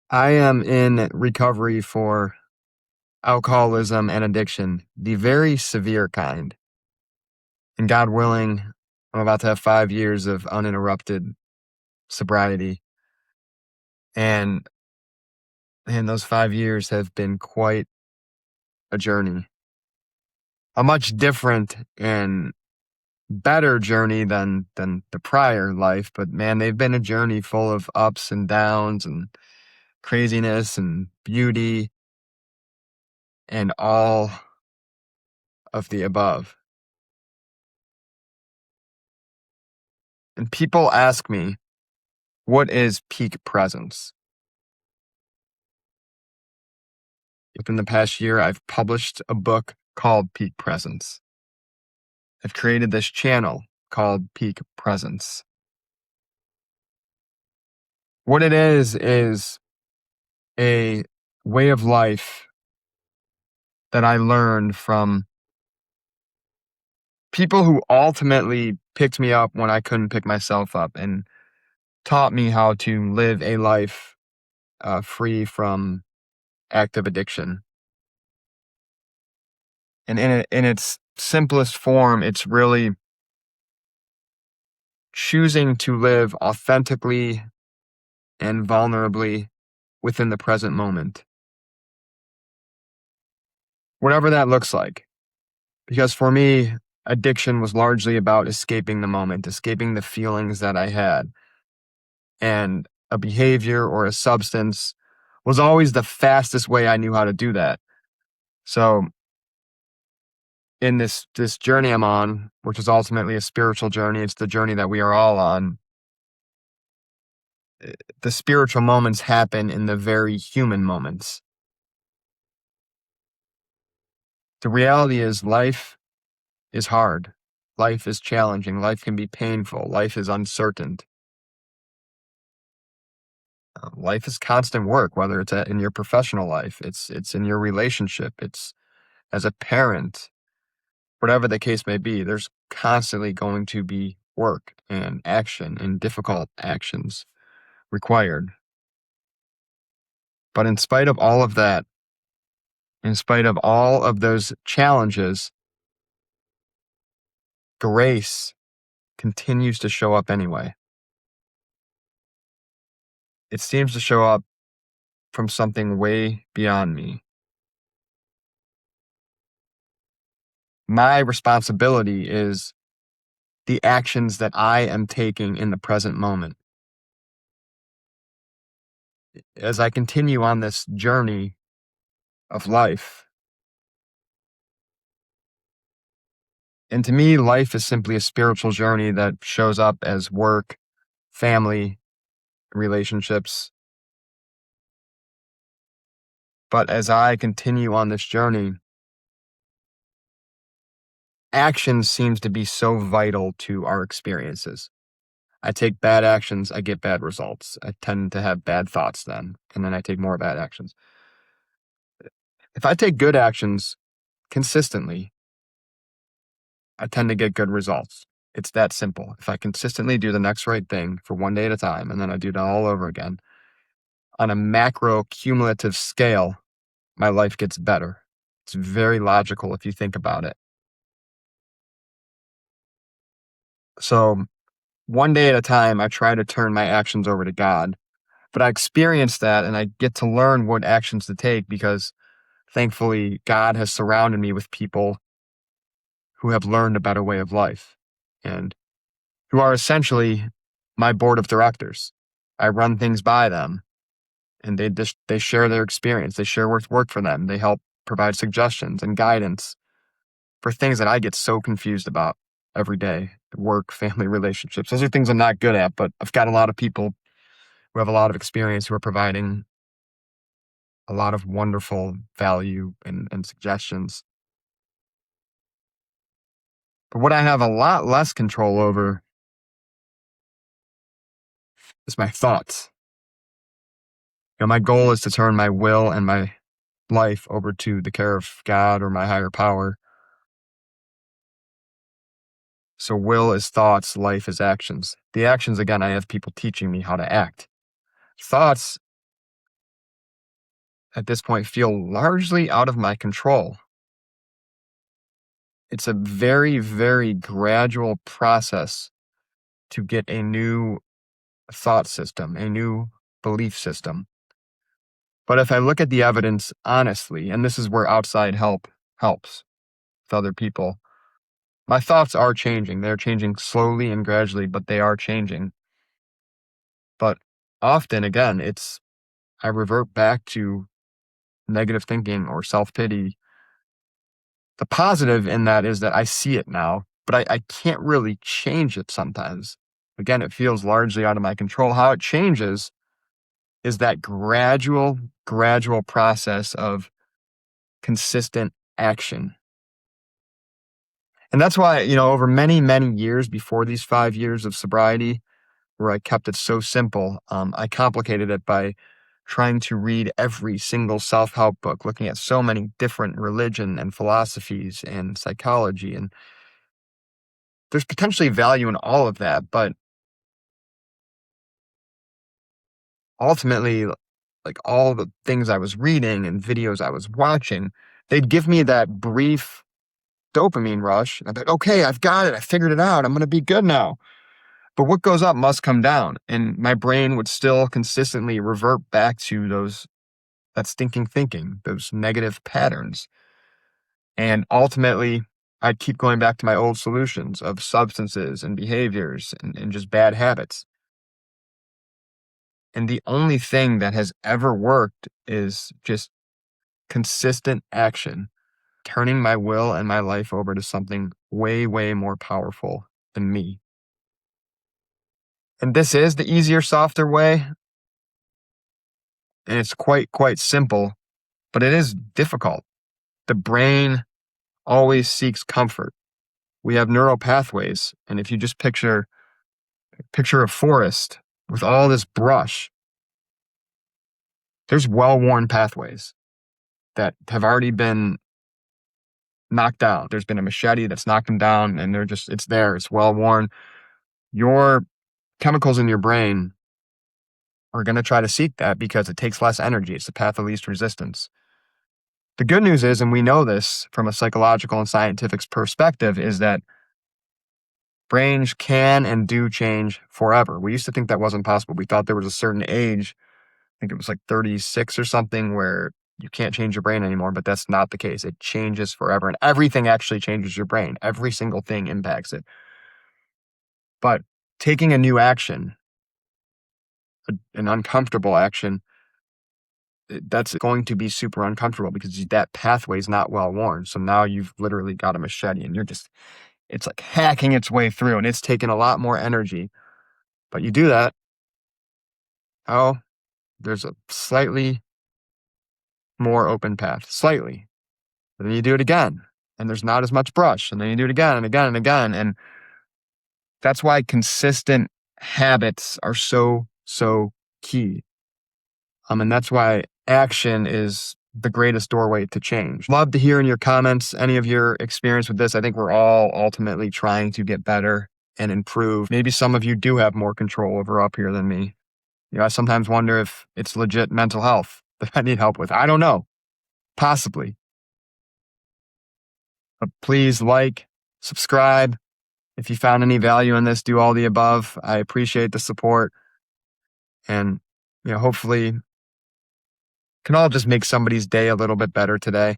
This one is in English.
I am in recovery for alcoholism and addiction, the very severe kind. And God willing, I'm about to have 5 years of uninterrupted sobriety. And those 5 years have been quite a journey. A much different and better journey than the prior life, but man, they've been a journey full of ups and downs and craziness and beauty and all of the above. And people ask me, what is peak presence? Within the past year, I've published a book called Peak Presence. I've created this channel called Peak Presence. What it is a way of life that I learned from people who ultimately picked me up when I couldn't pick myself up and taught me how to live a life free from active addiction. And in its simplest form, it's really choosing to live authentically and vulnerably within the present moment, whatever that looks like. Because for me, addiction was largely about escaping the moment, escaping the feelings that I had. And a behavior or a substance was always the fastest way I knew how to do that. So in this journey I'm on, which is ultimately a spiritual journey, it's the journey that we are all on. The spiritual moments happen in the very human moments. The reality is life is hard. Life is challenging. Life can be painful. Life is uncertain. Life is constant work, whether it's in your professional life, it's in your relationship, it's as a parent, whatever the case may be. There's constantly going to be work and action and difficult actions required. But in spite of all of that, in spite of all of those challenges, grace continues to show up anyway. It seems to show up from something way beyond me. My responsibility is the actions that I am taking in the present moment. As I continue on this journey of life, and to me, life is simply a spiritual journey that shows up as work, family, relationships. But as I continue on this journey, action seems to be so vital to our experiences. I take bad actions, I get bad results. I tend to have bad thoughts then, and then I take more bad actions. If I take good actions consistently, I tend to get good results. It's that simple. If I consistently do the next right thing for one day at a time, and then I do that all over again, on a macro cumulative scale, my life gets better. It's very logical if you think about it. So one day at a time, I try to turn my actions over to God. But I experience that and I get to learn what actions to take because thankfully God has surrounded me with people who have learned a better way of life and who are essentially my board of directors. I run things by them and they share their experience. They share what's worked for them. They help provide suggestions and guidance for things that I get so confused about every day. Work, family, relationships. Those are things I'm not good at, but I've got a lot of people who have a lot of experience who are providing a lot of wonderful value and suggestions. But what I have a lot less control over is my thoughts. My goal is to turn my will and my life over to the care of God or my higher power. So will is thoughts, life is actions. The actions, again, I have people teaching me how to act. Thoughts, at this point feel largely out of my control. It's a very, very gradual process to get a new thought system, a new belief system. But if I look at the evidence honestly, and this is where outside help helps with other people, my thoughts are changing. They're changing slowly and gradually, but they are changing. But often, again, I revert back to negative thinking or self pity. The positive in that is that I see it now, but I can't really change it sometimes. Again, it feels largely out of my control. How it changes is that gradual process of consistent action. And that's why, over many, many years before these 5 years of sobriety, where I kept it so simple, I complicated it by trying to read every single self-help book, looking at so many different religion and philosophies and psychology. And there's potentially value in all of that, but ultimately, like all the things I was reading and videos I was watching, they'd give me that brief dopamine rush. And I'd be like, okay, I've got it. I figured it out. I'm going to be good now. But what goes up must come down. And my brain would still consistently revert back to that stinking thinking, those negative patterns. And ultimately, I'd keep going back to my old solutions of substances and behaviors and just bad habits. And the only thing that has ever worked is just consistent action, turning my will and my life over to something way, way more powerful than me. And this is the easier, softer way. And it's quite simple, but it is difficult. The brain always seeks comfort. We have neural pathways. And if you just picture a forest with all this brush, there's well-worn pathways that have already been knocked down. There's been a machete that's knocked them down and it's there. It's well-worn. Your chemicals in your brain are going to try to seek that because it takes less energy. It's the path of least resistance. The good news is, and we know this from a psychological and scientific perspective, is that brains can and do change forever. We used to think that wasn't possible. We thought there was a certain age, I think it was like 36 or something, where you can't change your brain anymore, but that's not the case. It changes forever, and everything actually changes your brain. Every single thing impacts it. But taking a new action, an uncomfortable action, that's going to be super uncomfortable because that pathway is not well worn. So now you've literally got a machete and it's like hacking its way through, and it's taking a lot more energy. But you do that, oh, there's a slightly more open path, slightly. But then you do it again, and there's not as much brush, and then you do it again and again and again. And that's why consistent habits are so, so key. And that's why action is the greatest doorway to change. Love to hear in your comments any of your experience with this. I think we're all ultimately trying to get better and improve. Maybe some of you do have more control over up here than me. I sometimes wonder if it's legit mental health that I need help with. I don't know. Possibly. But please subscribe. If you found any value in this, do all the above. I appreciate the support. And, hopefully can all just make somebody's day a little bit better today.